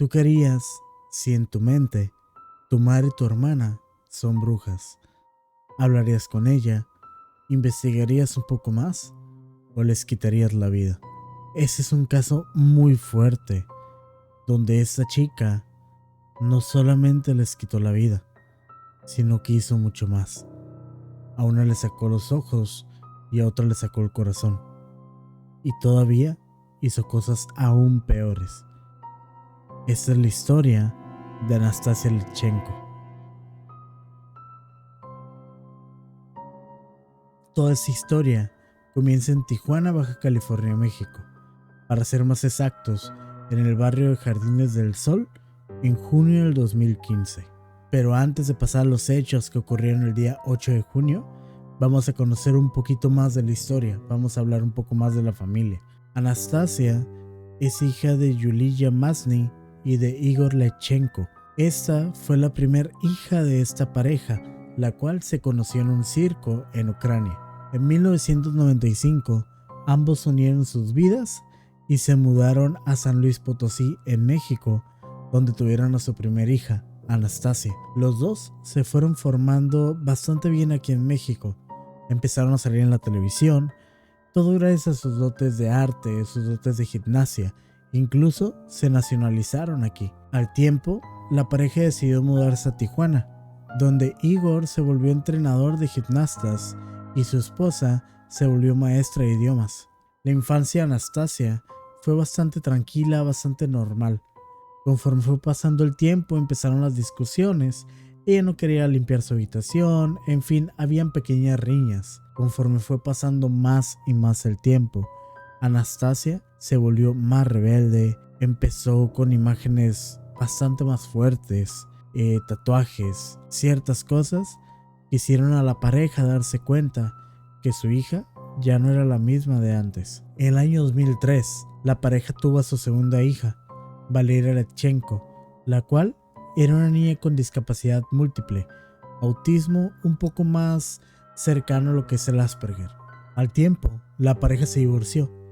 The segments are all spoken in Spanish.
Tú querías, si en tu mente tu madre y tu hermana son brujas, hablarías con ella, investigarías un poco más o les quitarías la vida. Ese es un caso muy fuerte, donde esta chica no solamente les quitó la vida, sino que hizo mucho más. A una le sacó los ojos y a otra le sacó el corazón. Y todavía hizo cosas aún peores. Esta es la historia de Anastasia Litchenko. Toda esta historia comienza en Tijuana, Baja California, México. Para ser más exactos, en el barrio de Jardines del Sol, en junio del 2015. Pero antes de pasar a los hechos que ocurrieron el día 8 de junio, vamos a conocer un poquito más de la historia, vamos a hablar un poco más de la familia. Anastasia es hija de Yulia Masny y de Igor Litchenko. Esta fue la primera hija de esta pareja, la cual se conoció en un circo en Ucrania. En 1995, ambos unieron sus vidas y se mudaron a San Luis Potosí, en México, donde tuvieron a su primera hija, Anastasia. Los dos se fueron formando bastante bien aquí en México. Empezaron a salir en la televisión, todo gracias a sus dotes de arte, sus dotes de gimnasia. Incluso se nacionalizaron aquí. Al tiempo, la pareja decidió mudarse a Tijuana, donde Igor se volvió entrenador de gimnastas y su esposa se volvió maestra de idiomas. La infancia de Anastasia fue bastante tranquila, bastante normal. Conforme fue pasando el tiempo, empezaron las discusiones. Ella no quería limpiar su habitación, en fin, habían pequeñas riñas. Conforme fue pasando más y más el tiempo, Anastasia se volvió más rebelde, empezó con imágenes bastante más fuertes, tatuajes, ciertas cosas que hicieron a la pareja darse cuenta que su hija ya no era la misma de antes. En el año 2003, la pareja tuvo a su segunda hija, Valeria Litchenko, la cual era una niña con discapacidad múltiple, autismo un poco más cercano a lo que es el Asperger. Al tiempo, la pareja se divorció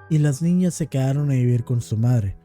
y las niñas se quedaron a vivir con su madre,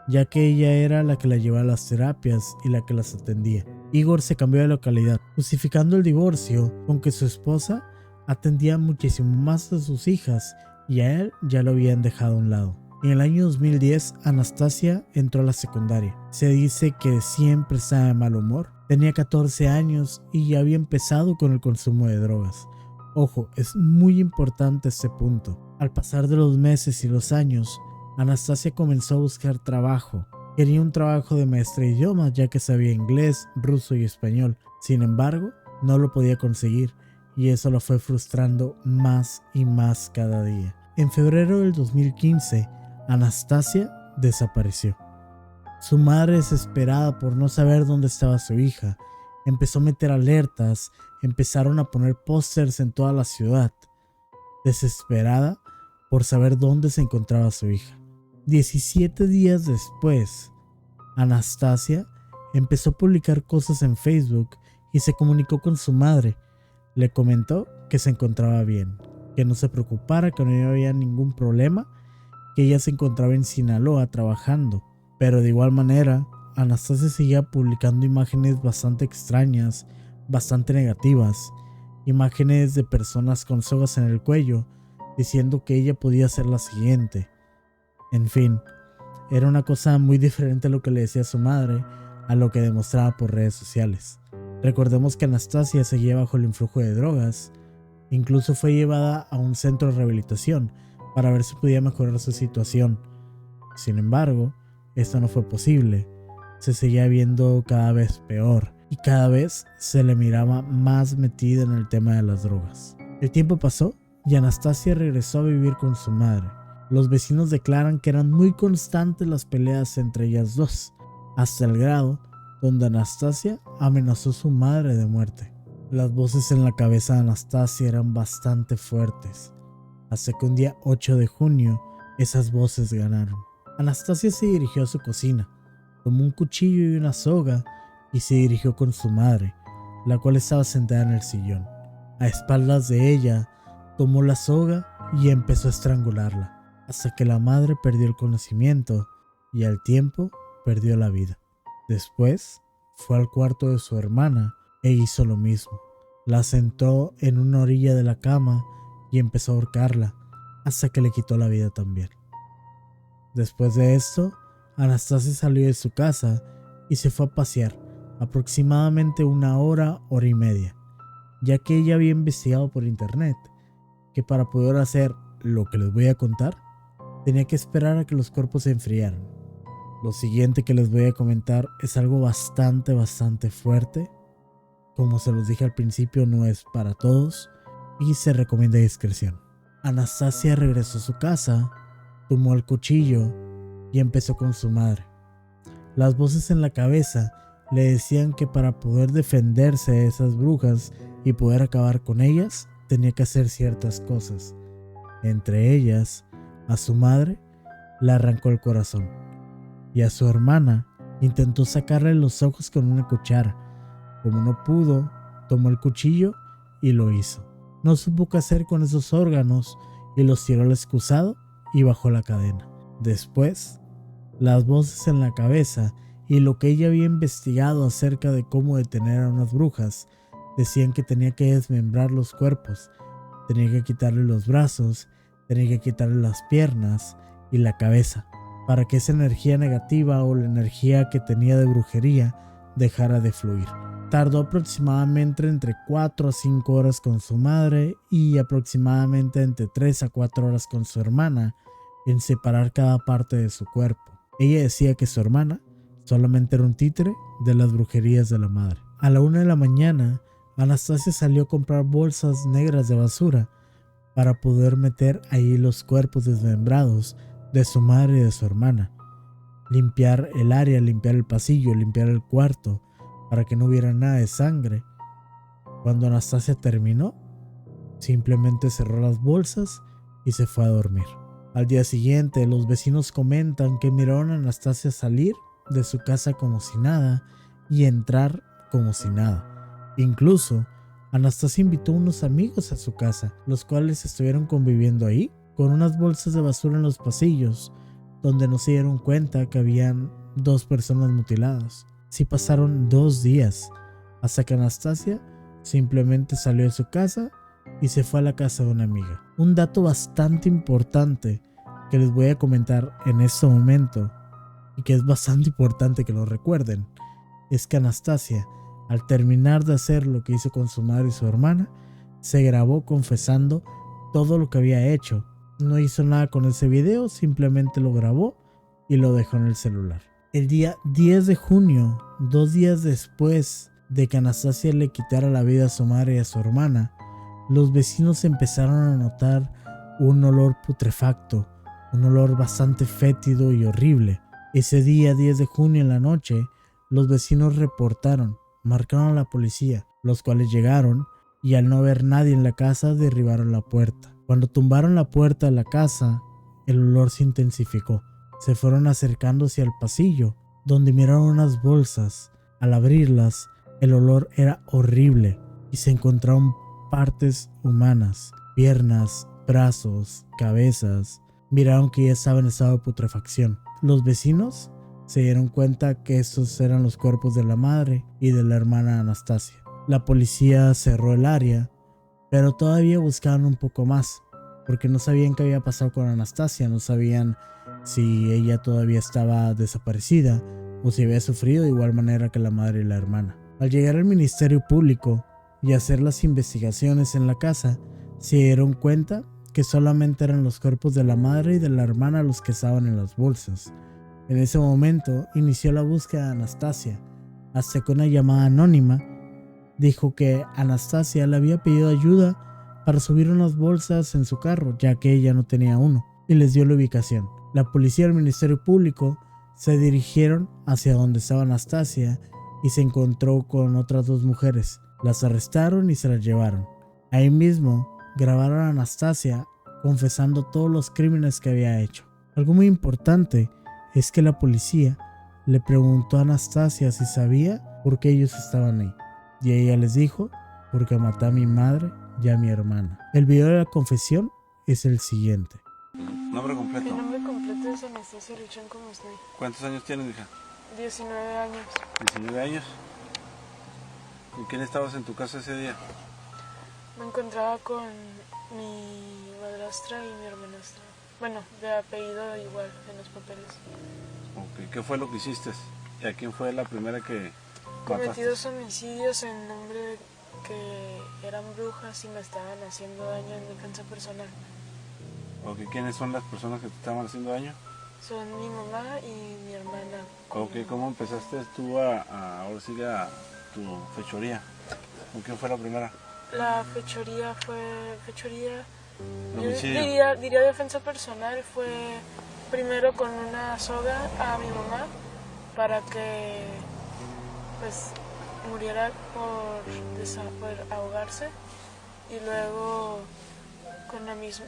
ya que ella era la que la llevaba a las terapias y la que las atendía. Igor se cambió de localidad, justificando el divorcio con que su esposa atendía muchísimo más a sus hijas y a él ya lo habían dejado a un lado. En el año 2010, Anastasia entró a la secundaria. Se dice que siempre estaba de mal humor. Tenía 14 años y ya había empezado con el consumo de drogas. Ojo, es muy importante este punto. Al pasar de los meses y los años, Anastasia comenzó a buscar trabajo. Quería un trabajo de maestra de idiomas, ya que sabía inglés, ruso y español. Sin embargo, no lo podía conseguir y eso la fue frustrando más y más cada día. En febrero del 2015, Anastasia desapareció. Su madre, desesperada por no saber dónde estaba su hija, empezó a meter alertas, empezaron a poner pósters en toda la ciudad, desesperada por saber dónde se encontraba su hija. 17 días después, Anastasia empezó a publicar cosas en Facebook y se comunicó con su madre. Le comentó que se encontraba bien, que no se preocupara, que no había ningún problema, que ella se encontraba en Sinaloa trabajando. Pero de igual manera, Anastasia seguía publicando imágenes bastante extrañas, bastante negativas, imágenes de personas con sogas en el cuello, diciendo que ella podía ser la siguiente. En fin, era una cosa muy diferente a lo que le decía su madre, a lo que demostraba por redes sociales. Recordemos que Anastasia seguía bajo el influjo de drogas, incluso fue llevada a un centro de rehabilitación para ver si podía mejorar su situación. Sin embargo, esto no fue posible. Se seguía viendo cada vez peor y cada vez se le miraba más metida en el tema de las drogas. El tiempo pasó y Anastasia regresó a vivir con su madre. Los vecinos declaran que eran muy constantes las peleas entre ellas dos, hasta el grado donde Anastasia amenazó a su madre de muerte. Las voces en la cabeza de Anastasia eran bastante fuertes, hasta que un día 8 de junio esas voces ganaron. Anastasia se dirigió a su cocina, tomó un cuchillo y una soga y se dirigió con su madre, la cual estaba sentada en el sillón. A espaldas de ella, tomó la soga y empezó a estrangularla, hasta que la madre perdió el conocimiento y al tiempo perdió la vida. Después fue al cuarto de su hermana e hizo lo mismo. La sentó en una orilla de la cama y empezó a ahorcarla hasta que le quitó la vida también. Después de esto, Anastasia salió de su casa y se fue a pasear aproximadamente 1 hora, hora y media, ya que ella había investigado por internet que para poder hacer lo que les voy a contar, tenía que esperar a que los cuerpos se enfriaran. Lo siguiente que les voy a comentar es algo bastante fuerte. Como se los dije al principio, no es para todos y se recomienda discreción. Anastasia regresó a su casa, tomó el cuchillo y empezó con su madre. Las voces en la cabeza le decían que para poder defenderse de esas brujas y poder acabar con ellas, tenía que hacer ciertas cosas. Entre ellas, a su madre le arrancó el corazón y a su hermana intentó sacarle los ojos con una cuchara. Como no pudo, tomó el cuchillo y lo hizo. No supo qué hacer con esos órganos y los tiró al excusado y bajó la cadena. Después, las voces en la cabeza y lo que ella había investigado acerca de cómo detener a unas brujas decían que tenía que desmembrar los cuerpos, tenía que quitarle los brazos, tenía que quitarle las piernas y la cabeza para que esa energía negativa o la energía que tenía de brujería dejara de fluir. Tardó aproximadamente entre 4 a 5 horas con su madre y aproximadamente entre 3 a 4 horas con su hermana en separar cada parte de su cuerpo. Ella decía que su hermana solamente era un títere de las brujerías de la madre. A la 1 de la mañana, Anastasia salió a comprar bolsas negras de basura para poder meter ahí los cuerpos desmembrados de su madre y de su hermana. Limpiar el área, limpiar el pasillo, limpiar el cuarto, para que no hubiera nada de sangre. Cuando Anastasia terminó, simplemente cerró las bolsas y se fue a dormir. Al día siguiente, los vecinos comentan que miraron a Anastasia salir de su casa como si nada y entrar como si nada. Incluso, Anastasia invitó a unos amigos a su casa, los cuales estuvieron conviviendo ahí, con unas bolsas de basura en los pasillos, donde no se dieron cuenta que habían 2 personas mutiladas. Sí pasaron 2 días, hasta que Anastasia simplemente salió de su casa y se fue a la casa de una amiga. Un dato bastante importante que les voy a comentar en este momento, y que es bastante importante que lo recuerden, es que Anastasia, al terminar de hacer lo que hizo con su madre y su hermana, se grabó confesando todo lo que había hecho. No hizo nada con ese video, simplemente lo grabó y lo dejó en el celular. El día 10 de junio, 2 días después de que Anastasia le quitara la vida a su madre y a su hermana, los vecinos empezaron a notar un olor putrefacto, un olor bastante fétido y horrible. Ese día 10 de junio en la noche, los vecinos reportaron, marcaron a la policía, los cuales llegaron y al no ver nadie en la casa derribaron la puerta. Cuando tumbaron la puerta de la casa, el olor se intensificó. Se fueron acercando hacia el pasillo, donde miraron unas bolsas. Al abrirlas, el olor era horrible y se encontraron partes humanas, piernas, brazos, cabezas. Miraron que ya estaba en estado de putrefacción. Los vecinos se dieron cuenta que estos eran los cuerpos de la madre y de la hermana Anastasia. La policía cerró el área, pero todavía buscaban un poco más, porque no sabían qué había pasado con Anastasia, no sabían si ella todavía estaba desaparecida o si había sufrido de igual manera que la madre y la hermana. Al llegar al Ministerio Público y hacer las investigaciones en la casa, se dieron cuenta que solamente eran los cuerpos de la madre y de la hermana los que estaban en las bolsas. En ese momento inició la búsqueda de Anastasia, hasta que una llamada anónima dijo que Anastasia le había pedido ayuda para subir unas bolsas en su carro, ya que ella no tenía uno, y les dio la ubicación. La policía y el Ministerio Público se dirigieron hacia donde estaba Anastasia y se encontró con otras 2 mujeres. Las arrestaron y se las llevaron. Ahí mismo grabaron a Anastasia confesando todos los crímenes que había hecho. Algo muy importante es que la policía le preguntó a Anastasia si sabía por qué ellos estaban ahí. Y ella les dijo, porque maté a mi madre y a mi hermana. El video de la confesión es el siguiente. Nombre completo. Mi nombre completo es Anastasia Richón Comosnay. ¿Cuántos años tienes, hija? 19 años. 19 años. ¿Con quién estabas en tu casa ese día? Me encontraba con mi madrastra y mi hermanastra. Bueno, de apellido igual en los papeles. Okay. ¿Qué fue lo que hiciste? ¿Y a quién fue la primera que Cometí mataste? 2 homicidios en nombre de que eran brujas y me estaban haciendo daño en defensa personal. Okay. ¿Quiénes son las personas que te estaban haciendo daño? Son mi mamá y mi hermana. Okay. ¿Cómo empezaste tú ahora sí a tu fechoría? ¿Con quién fue la primera? La fechoría fue... Homicidio. Diría defensa personal. Fue primero con una soga a mi mamá para que pues muriera por ahogarse, y luego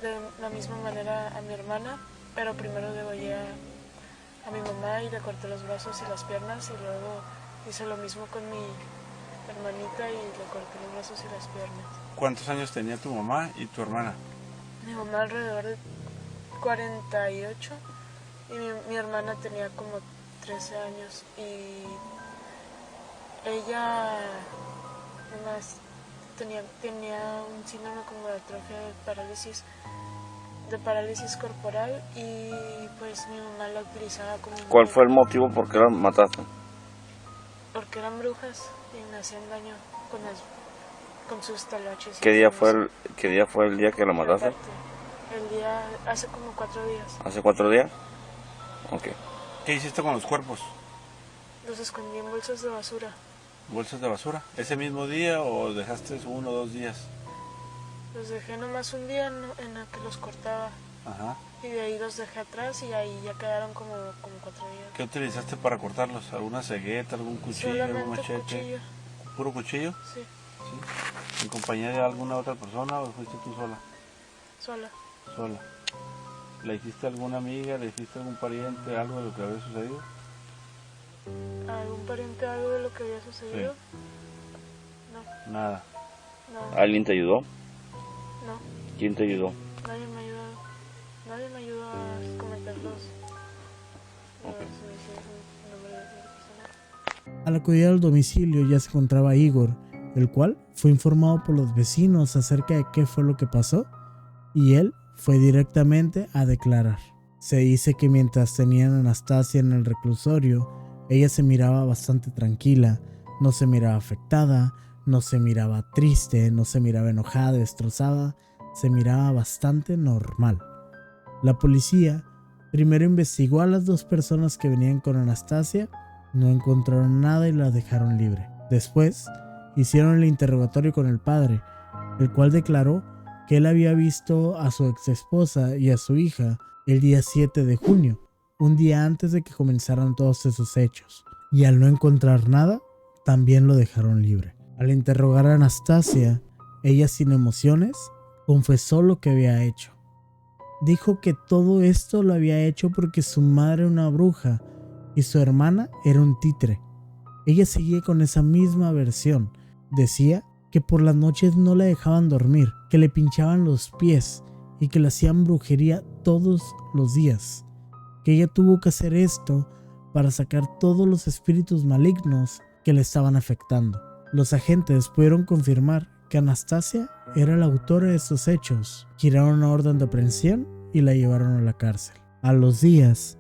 de la misma manera a mi hermana, pero primero degollé a mi mamá y le corté los brazos y las piernas, y luego hice lo mismo con mi hermanita y le corté los brazos y las piernas. ¿Cuántos años tenía tu mamá y tu hermana? Mi mamá alrededor de 48 y mi hermana tenía como 13 años, y ella además tenía un síndrome como de atrofia de parálisis corporal, y pues mi mamá la utilizaba como... ¿Cuál fue el motivo por qué la mataste? Porque eran brujas y me hacían daño con sus taloches. ¿Qué día fue el día que la mataste? El día hace como 4 días. ¿Hace 4 días? Ok. ¿Qué hiciste con los cuerpos? Los escondí en bolsas de basura. ¿Bolsas de basura? ¿Ese mismo día o dejaste 1 o 2 días? Los dejé nomás un día en el que los cortaba. Ajá. Y de ahí los dejé atrás y ahí ya quedaron como 4 días. ¿Qué utilizaste para cortarlos? ¿Alguna cegueta, algún cuchillo, Solamente algún machete? cuchillo. ¿Puro cuchillo? Sí, ¿Sí? ¿En compañía de alguna otra persona o fuiste tú sola? sola. Sola. ¿Le hiciste a alguna amiga, le hiciste a algún pariente algo de lo que había sucedido? ¿A algún pariente algo de lo que había sucedido? Sí. Nada. No, ¿Alguien te ayudó? no, ¿Quién te ayudó? nadie me ayudó. Nadie me ayudó a cometer los suicidios en nombre de otra persona. Al acudir al domicilio ya se encontraba Igor, el cual fue informado por los vecinos acerca de qué fue lo que pasó, y él fue directamente a declarar. Se dice que mientras tenían a Anastasia en el reclusorio, ella se miraba bastante tranquila, no se miraba afectada, no se miraba triste, no se miraba enojada, destrozada, se miraba bastante normal. La policía primero investigó a las 2 personas que venían con Anastasia, no encontraron nada y la dejaron libre. Después hicieron el interrogatorio con el padre, el cual declaró que él había visto a su ex esposa y a su hija el día 7 de junio, un día antes de que comenzaran todos esos hechos, y al no encontrar nada, también lo dejaron libre. Al interrogar a Anastasia, ella sin emociones confesó lo que había hecho. Dijo que todo esto lo había hecho porque su madre era una bruja y su hermana era un títere. Ella seguía con esa misma versión. Decía que por las noches no la dejaban dormir, que le pinchaban los pies y que le hacían brujería todos los días. Que ella tuvo que hacer esto para sacar todos los espíritus malignos que le estaban afectando. Los agentes pudieron confirmar que Anastasia era la autora de estos hechos. Giraron una orden de aprehensión y la llevaron a la cárcel. A los días,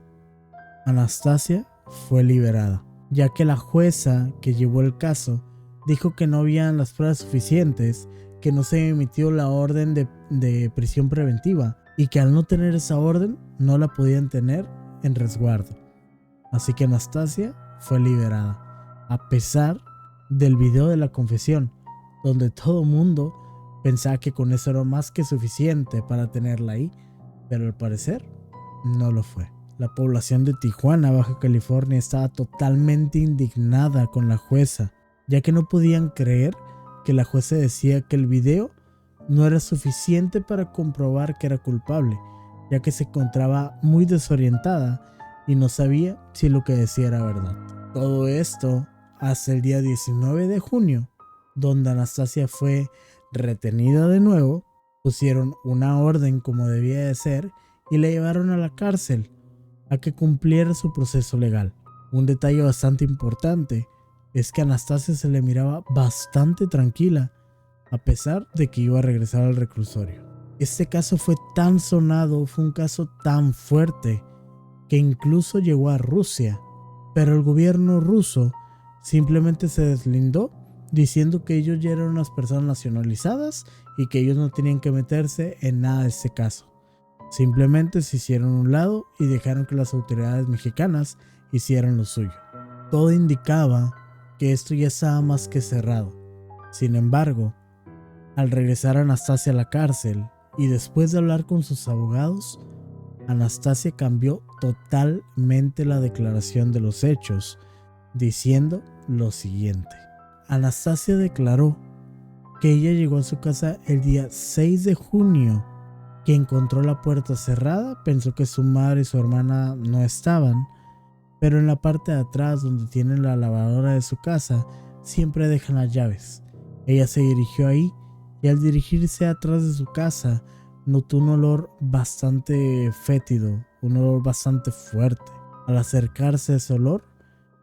Anastasia fue liberada, ya que la jueza que llevó el caso dijo que no habían las pruebas suficientes, que no se emitió la orden de prisión preventiva y que al no tener esa orden no la podían tener en resguardo. Así que Anastasia fue liberada, a pesar del video de la confesión, donde todo mundo pensaba que con eso era más que suficiente para tenerla ahí, pero al parecer no lo fue. La población de Tijuana, Baja California, estaba totalmente indignada con la jueza, ya que no podían creer que la jueza decía que el video no era suficiente para comprobar que era culpable, ya que se encontraba muy desorientada y no sabía si lo que decía era verdad. Todo esto hasta el día 19 de junio, donde Anastasia fue retenida de nuevo, pusieron una orden como debía de ser y la llevaron a la cárcel a que cumpliera su proceso legal. Un detalle bastante importante es que a Anastasia se le miraba bastante tranquila, a pesar de que iba a regresar al reclusorio. Este caso fue tan sonado, fue un caso tan fuerte, que incluso llegó a Rusia, pero el gobierno ruso simplemente se deslindó diciendo que ellos ya eran unas personas nacionalizadas y que ellos no tenían que meterse en nada de este caso. Simplemente se hicieron a un lado y dejaron que las autoridades mexicanas hicieran lo suyo. Todo indicaba que esto ya estaba más que cerrado. Sin embargo, al regresar Anastasia a la cárcel y después de hablar con sus abogados, Anastasia cambió totalmente la declaración de los hechos, diciendo lo siguiente. Anastasia declaró que ella llegó a su casa el día 6 de junio, que encontró la puerta cerrada, pensó que su madre y su hermana no estaban, pero en la parte de atrás donde tienen la lavadora de su casa siempre dejan las llaves. Ella se dirigió ahí y al dirigirse atrás de su casa notó un olor bastante fétido, un olor bastante fuerte. Al acercarse a ese olor,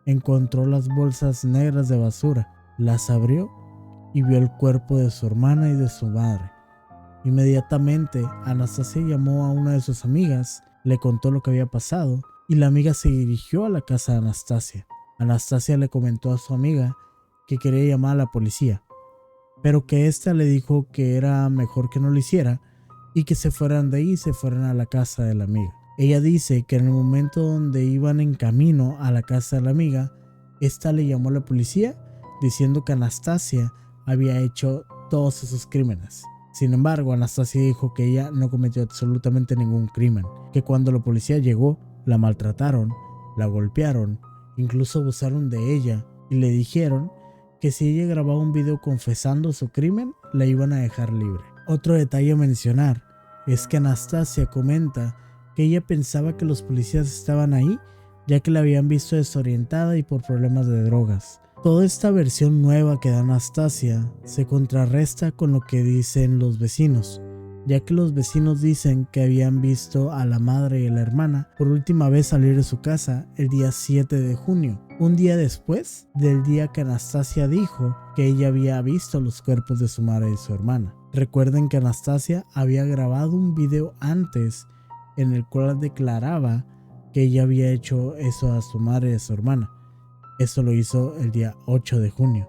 encontró las bolsas negras de basura, las abrió y vio el cuerpo de su hermana y de su madre. Inmediatamente, Anastasia llamó a una de sus amigas, le contó lo que había pasado y la amiga se dirigió a la casa de Anastasia. Anastasia le comentó a su amiga que quería llamar a la policía, pero que ésta le dijo que era mejor que no lo hiciera y que se fueran de ahí y se fueran a la casa de la amiga. Ella dice que en el momento donde iban en camino a la casa de la amiga, esta le llamó a la policía diciendo que Anastasia había hecho todos esos crímenes. Sin embargo, Anastasia dijo que ella no cometió absolutamente ningún crimen, que cuando la policía llegó, la maltrataron, la golpearon, incluso abusaron de ella y le dijeron que si ella grababa un video confesando su crimen, la iban a dejar libre. Otro detalle a mencionar es que Anastasia comenta que ella pensaba que los policías estaban ahí ya que la habían visto desorientada y por problemas de drogas. Toda esta versión nueva que da Anastasia se contrarresta con lo que dicen los vecinos, ya que los vecinos dicen que habían visto a la madre y a la hermana por última vez salir de su casa el día 7 de junio, un día después del día que Anastasia dijo que ella había visto los cuerpos de su madre y su hermana. Recuerden que Anastasia había grabado un video antes en el cual declaraba que ella había hecho eso a su madre y a su hermana. Eso lo hizo el día 8 de junio,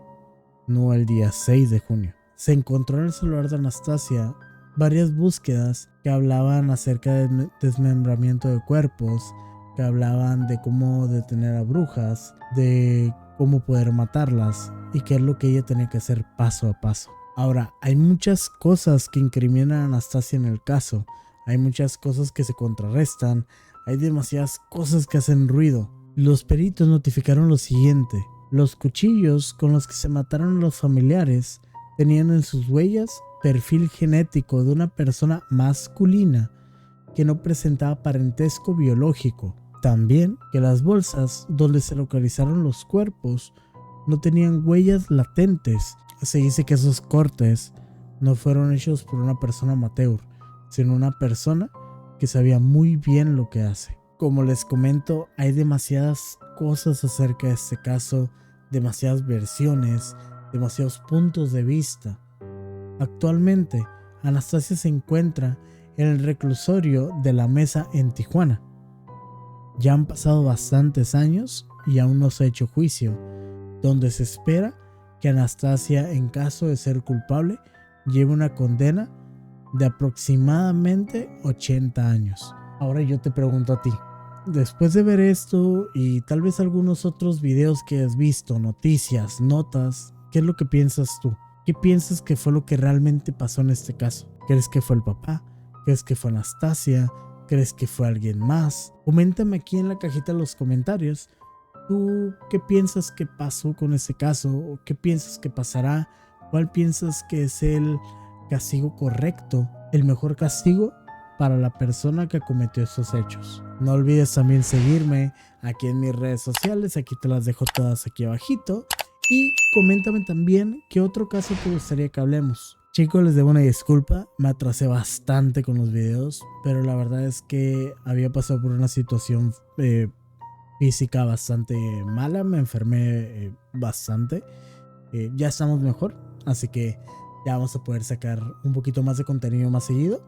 no el día 6 de junio. Se encontró en el celular de Anastasia varias búsquedas que hablaban acerca del desmembramiento de cuerpos, que hablaban de cómo detener a brujas, de cómo poder matarlas y qué es lo que ella tenía que hacer paso a paso. Ahora, hay muchas cosas que incriminan a Anastasia en el caso, hay muchas cosas que se contrarrestan, hay demasiadas cosas que hacen ruido. Los peritos notificaron lo siguiente: los cuchillos con los que se mataron a los familiares tenían en sus huellas perfil genético de una persona masculina que no presentaba parentesco biológico. También que las bolsas donde se localizaron los cuerpos no tenían huellas latentes. Se dice que esos cortes no fueron hechos por una persona amateur, sino una persona que sabía muy bien lo que hace. Como les comento, hay demasiadas cosas acerca de este caso, demasiadas versiones, demasiados puntos de vista. Actualmente, Anastasia se encuentra en el reclusorio de la Mesa en Tijuana. Ya han pasado bastantes años y aún no se ha hecho juicio, donde se espera que Anastasia, en caso de ser culpable, lleve una condena de aproximadamente 80 años. Ahora yo te pregunto a ti, después de ver esto y tal vez algunos otros videos que has visto, noticias, notas, ¿qué es lo que piensas tú? ¿Qué piensas que fue lo que realmente pasó en este caso? ¿Crees que fue el papá? ¿Crees que fue Anastasia? ¿Crees que fue alguien más? Coméntame aquí en la cajita de los comentarios. ¿Tú qué piensas que pasó con este caso? ¿Qué piensas que pasará? ¿Cuál piensas que es el castigo correcto? El mejor castigo para la persona que cometió estos hechos. No olvides también seguirme aquí en mis redes sociales. Aquí te las dejo todas aquí abajito. Y coméntame también qué otro caso te gustaría que hablemos. Chicos, les debo una disculpa, me atrasé bastante con los videos, pero la verdad es que había pasado por una situación física bastante mala, me enfermé bastante. Ya estamos mejor, así que ya vamos a poder sacar un poquito más de contenido más seguido,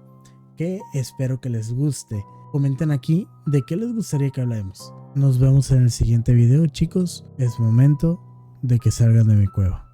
que espero que les guste. Comenten aquí de qué les gustaría que hablemos. Nos vemos en el siguiente video, chicos. Es momento de que salgan de mi cueva.